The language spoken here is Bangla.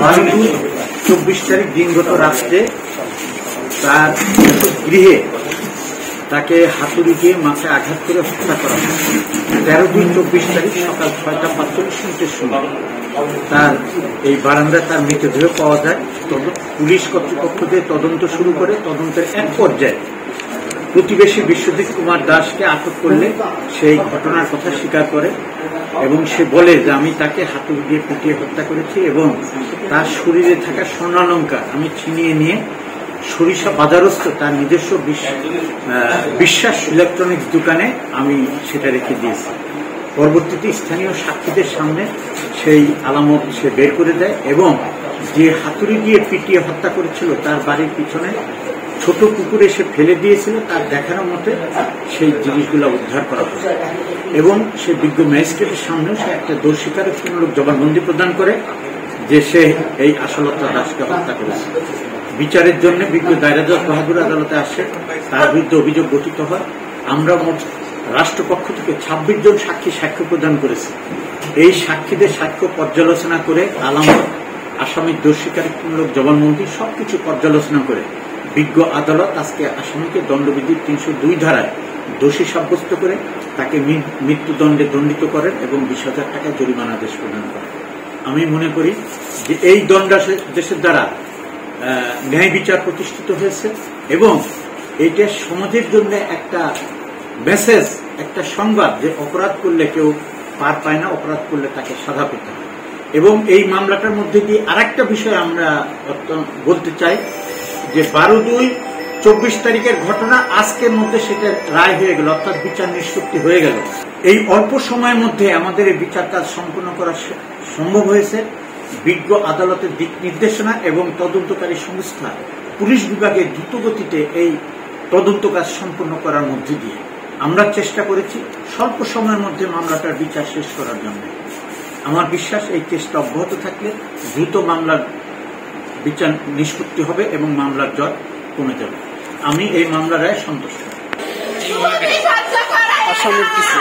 24 তারিখ দিনগত রাত্রে তার গৃহে তাকে হাতুড়ি দিয়ে মাথায় আঘাত করে হত্যা করা হয়। 13/2/24 তারিখ সকাল 6:45 সময় তার এই বারান্দায় তার মৃতদেহ পাওয়া যায়। পুলিশ কর্তৃপক্ষ দিয়ে তদন্ত শুরু করে তদন্তের এক পর্যায়ে প্রতিবেশী বিশ্বজিৎ কুমার দাসকে আটক করলে সেই ঘটনার কথা স্বীকার করে এবং সে বলে যে আমি তাকে হাতুড়ি দিয়ে পিটিয়ে হত্যা করেছি এবং তার শরীরে থাকা স্বর্ণালংকার আমি ছিনিয়ে নিয়ে সরিষা বাজারস্থ তার নিজস্ব বিশ্বাস ইলেকট্রনিক্স দোকানে আমি সেটা রেখে দিয়েছি। পরবর্তীতে স্থানীয় সাক্ষীদের সামনে সেই আলামত সে বের করে দেয় এবং যে হাতুড়ি দিয়ে পিটিয়ে হত্যা করেছিল তার বাড়ির পিছনে ছোট পুকুরে সে ফেলে দিয়েছিল তার দেখানো মতে সেই জিনিসগুলো উদ্ধার করা হয় এবং সে বিজ্ঞ ম্যাজিস্ট্রেটের সামনেও সে একটা দোষ স্বীকারোক্তিমূলক জবানবন্দি প্রদান করে যে সে এই আশালতা দাসকে হত্যা করেছে। বিচারের জন্য বিজ্ঞ দায়রা জজ বাহাদুর আদালতে আসে, তার বিরুদ্ধে অভিযোগ গঠিত হয়। আমরা মোট রাষ্ট্রপক্ষ থেকে 26 জন সাক্ষী সাক্ষ্য প্রদান করেছি। এই সাক্ষীদের সাক্ষ্য পর্যালোচনা করে আলামত, আসামির দোষ স্বীকারোক্তিমূলক জবানবন্দি সবকিছু পর্যালোচনা করে বিজ্ঞ আদালত আজকে আসামিকে দণ্ডবিধির 302 ধারায় দোষী সাব্যস্ত করে তাকে মৃত্যুদণ্ডে দণ্ডিত করেন এবং 20,000 টাকা জরিমানা আদেশ প্রদান করেন। আমি মনে করি যে এই দণ্ডাদেশের দ্বারা ন্যায় বিচার প্রতিষ্ঠিত হয়েছে এবং এইটা সমাজের জন্য একটা মেসেজ, একটা সংবাদ যে অপরাধ করলে কেউ পার পায় না, অপরাধ করলে তাকে সাজা পেতে হয়। এবং এই মামলাটার মধ্যে দিয়ে আরেকটা বিষয় আমরা বলতে চাই যে 12/2/24 তারিখের ঘটনা আজকের মধ্যে সেটা রায় হয়ে গেল, অর্থাৎ বিচার নিষ্পত্তি হয়ে গেল। এই অল্প সময়ের মধ্যে আমাদের এই বিচার কাজ সম্পন্ন করা সম্ভব হয়েছে বিজ্ঞ আদালতের দিক নির্দেশনা এবং তদন্তকারী সংস্থা পুলিশ বিভাগের দ্রুতগতিতে এই তদন্ত কাজ সম্পন্ন করার মধ্যে দিয়ে আমরা চেষ্টা করেছি স্বল্প সময়ের মধ্যে মামলাটার বিচার শেষ করার জন্য। আমার বিশ্বাস এই চেষ্টা অব্যাহত থাকলে দ্রুত মামলার বিচার নিষ্পত্তি হবে এবং মামলার জট কমে যাবে। আমি এই মামলার রায় সন্তুষ্ট। আসামির কিছু